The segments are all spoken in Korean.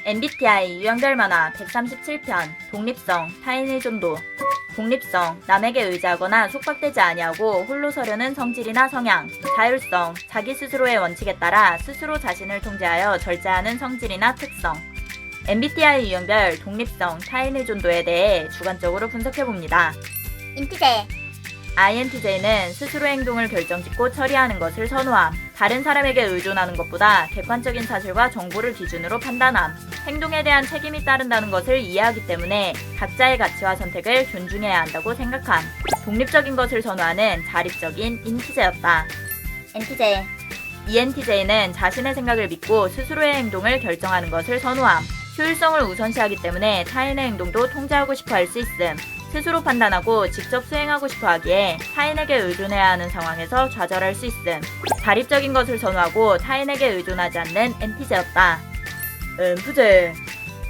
MBTI 유형별 만화 137편 독립성, 타인 의존도. 독립성, 남에게 의지하거나 속박되지 아니하고 홀로 서려는 성질이나 성향. 자율성, 자기 스스로의 원칙에 따라 스스로 자신을 통제하여 절제하는 성질이나 특성. MBTI 유형별 독립성, 타인 의존도에 대해 주관적으로 분석해봅니다. 인티제, INTJ는 스스로 행동을 결정짓고 처리하는 것을 선호함. 다른 사람에게 의존하는 것보다 객관적인 사실과 정보를 기준으로 판단함. 행동에 대한 책임이 따른다는 것을 이해하기 때문에 각자의 가치와 선택을 존중해야 한다고 생각함. 독립적인 것을 선호하는 자립적인 인티제였다. 엔티제, ENTJ는 자신의 생각을 믿고 스스로의 행동을 결정하는 것을 선호함. 효율성을 우선시하기 때문에 타인의 행동도 통제하고 싶어 할 수 있음. 스스로 판단하고 직접 수행하고 싶어 하기에 타인에게 의존해야 하는 상황에서 좌절할 수 있음. 자립적인 것을 선호하고 타인에게 의존하지 않는 NTJ였다. ENFJ.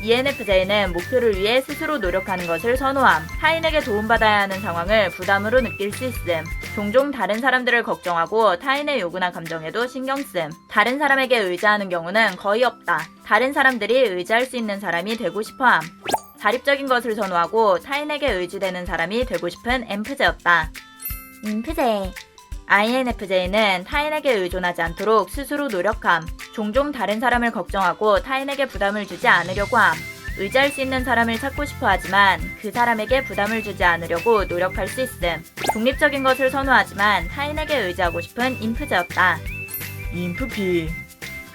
ENFJ는 목표를 위해 스스로 노력하는 것을 선호함. 타인에게 도움받아야 하는 상황을 부담으로 느낄 수 있음. 종종 다른 사람들을 걱정하고 타인의 요구나 감정에도 신경씀. 다른 사람에게 의지하는 경우는 거의 없다. 다른 사람들이 의지할 수 있는 사람이 되고 싶어함. 자립적인 것을 선호하고 타인에게 의지되는 사람이 되고 싶은 ENFJ였다. 인프제, INFJ는 타인에게 의존하지 않도록 스스로 노력함. 종종 다른 사람을 걱정하고 타인에게 부담을 주지 않으려고 함. 의지할 수 있는 사람을 찾고 싶어 하지만 그 사람에게 부담을 주지 않으려고 노력할 수 있음. 독립적인 것을 선호하지만 타인에게 의지하고 싶은 인프제였다. 인프피.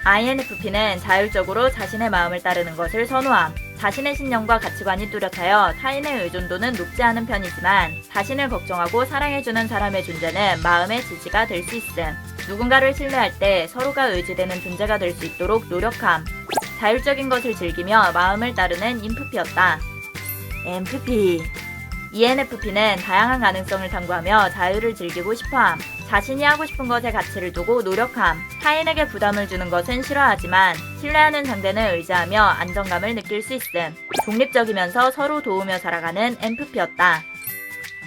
INFP는 자율적으로 자신의 마음을 따르는 것을 선호함. 자신의 신념과 가치관이 뚜렷하여 타인의 의존도는 높지 않은 편이지만 자신을 걱정하고 사랑해주는 사람의 존재는 마음의 지지가 될 수 있음. 누군가를 신뢰할 때 서로가 의지되는 존재가 될 수 있도록 노력함. 자율적인 것을 즐기며 마음을 따르는 인프피였다. ENFP. ENFP는 다양한 가능성을 탐구하며 자유를 즐기고 싶어함. 자신이 하고 싶은 것에 가치를 두고 노력함. 타인에게 부담을 주는 것은 싫어하지만 신뢰하는 상대는 의지하며 안정감을 느낄 수 있음. 독립적이면서 서로 도우며 살아가는 ENFP였다.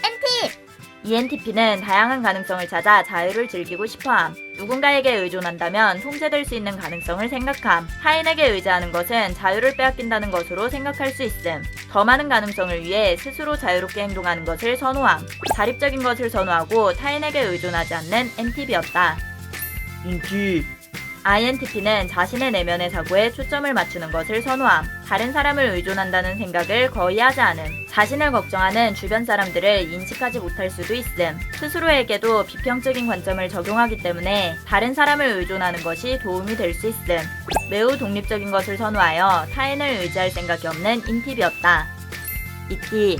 엔티, ENTP는 다양한 가능성을 찾아 자유를 즐기고 싶어함. 누군가에게 의존한다면 통제될 수 있는 가능성을 생각함. 타인에게 의지하는 것은 자유를 빼앗긴다는 것으로 생각할 수 있음. 더 많은 가능성을 위해 스스로 자유롭게 행동하는 것을 선호함. 자립적인 것을 선호하고 타인에게 의존하지 않는 NTP였다. 인티. INTP는 자신의 내면의 사고에 초점을 맞추는 것을 선호함. 다른 사람을 의존한다는 생각을 거의 하지 않음. 자신을 걱정하는 주변 사람들을 인식하지 못할 수도 있음. 스스로에게도 비평적인 관점을 적용하기 때문에 다른 사람을 의존하는 것이 도움이 될 수 있음. 매우 독립적인 것을 선호하여 타인을 의지할 생각이 없는 인팁이었다. ET.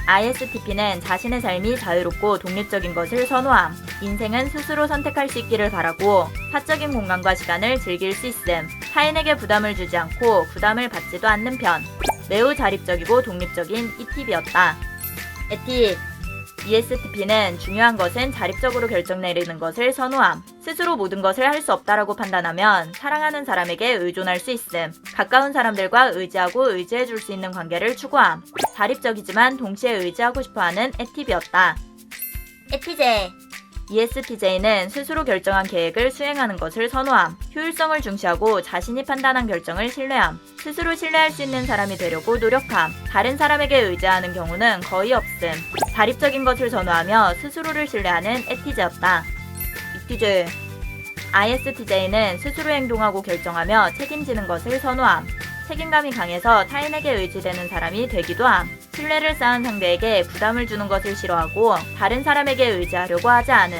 ISTP는 자신의 삶이 자유롭고 독립적인 것을 선호함. 인생은 스스로 선택할 수 있기를 바라고 사적인 공간과 시간을 즐길 수 있음. 타인에게 부담을 주지 않고 부담을 받지도 않는 편. 매우 자립적이고 독립적인 ETP였다. ET. ESTP는 중요한 것은 자립적으로 결정 내리는 것을 선호함. 스스로 모든 것을 할 수 없다라고 판단하면 사랑하는 사람에게 의존할 수 있음. 가까운 사람들과 의지하고 의지해줄 수 있는 관계를 추구함. 자립적이지만 동시에 의지하고 싶어하는 ETP였다. 에티제, ESTJ는 스스로 결정한 계획을 수행하는 것을 선호함. 효율성을 중시하고 자신이 판단한 결정을 신뢰함. 스스로 신뢰할 수 있는 사람이 되려고 노력함. 다른 사람에게 의지하는 경우는 거의 없음. 자립적인 것을 선호하며 스스로를 신뢰하는 ETJ였다. ETJ. ISTJ는 스스로 행동하고 결정하며 책임지는 것을 선호함. 책임감이 강해서 타인에게 의지되는 사람이 되기도 함. 신뢰를 쌓은 상대에게 부담을 주는 것을 싫어하고 다른 사람에게 의지하려고 하지 않음.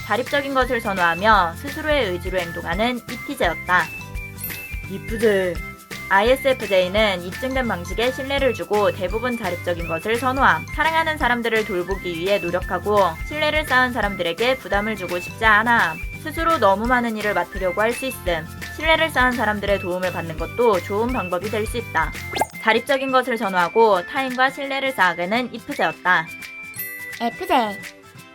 자립적인 것을 선호하며 스스로의 의지로 행동하는 ETJ였다. 이프제. ISFJ는 입증된 방식에 신뢰를 주고 대부분 자립적인 것을 선호함. 사랑하는 사람들을 돌보기 위해 노력하고 신뢰를 쌓은 사람들에게 부담을 주고 싶지 않아. 스스로 너무 많은 일을 맡으려고 할 수 있음. 신뢰를 쌓은 사람들의 도움을 받는 것도 좋은 방법이 될 수 있다. 자립적인 것을 선호하고 타인과 신뢰를 쌓아가는 IFJ였다. 에프제,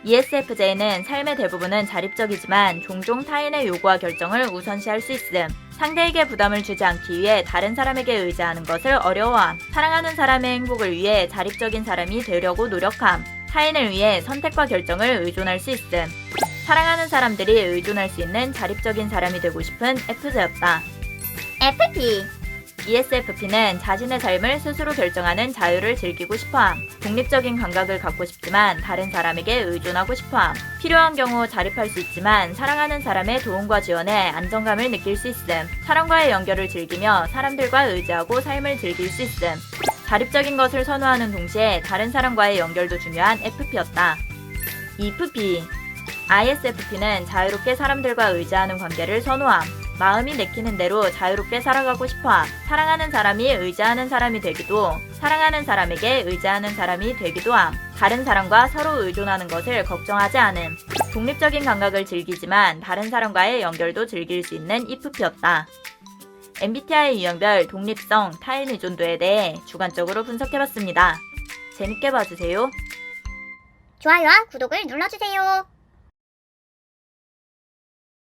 ESFJ는 삶의 대부분은 자립적이지만 종종 타인의 요구와 결정을 우선시할 수 있음. 상대에게 부담을 주지 않기 위해 다른 사람에게 의지하는 것을 어려워함. 사랑하는 사람의 행복을 위해 자립적인 사람이 되려고 노력함. 타인을 위해 선택과 결정을 의존할 수 있음. 사랑하는 사람들이 의존할 수 있는 자립적인 사람이 되고 싶은 FJ였다. FP, ESFP는 자신의 삶을 스스로 결정하는 자유를 즐기고 싶어함. 독립적인 감각을 갖고 싶지만 다른 사람에게 의존하고 싶어함. 필요한 경우 자립할 수 있지만 사랑하는 사람의 도움과 지원에 안정감을 느낄 수 있음. 사람과의 연결을 즐기며 사람들과 의지하고 삶을 즐길 수 있음. 자립적인 것을 선호하는 동시에 다른 사람과의 연결도 중요한 FP였다. EFP ISFP는 자유롭게 사람들과 의지하는 관계를 선호함. 마음이 내키는 대로 자유롭게 살아가고 싶어함. 사랑하는 사람이 의지하는 사람이 되기도, 사랑하는 사람에게 의지하는 사람이 되기도 함. 다른 사람과 서로 의존하는 것을 걱정하지 않음. 독립적인 감각을 즐기지만 다른 사람과의 연결도 즐길 수 있는 EFP였다. MBTI 유형별 독립성, 타인 의존도에 대해 주관적으로 분석해봤습니다. 재밌게 봐주세요. 좋아요와 구독을 눌러주세요.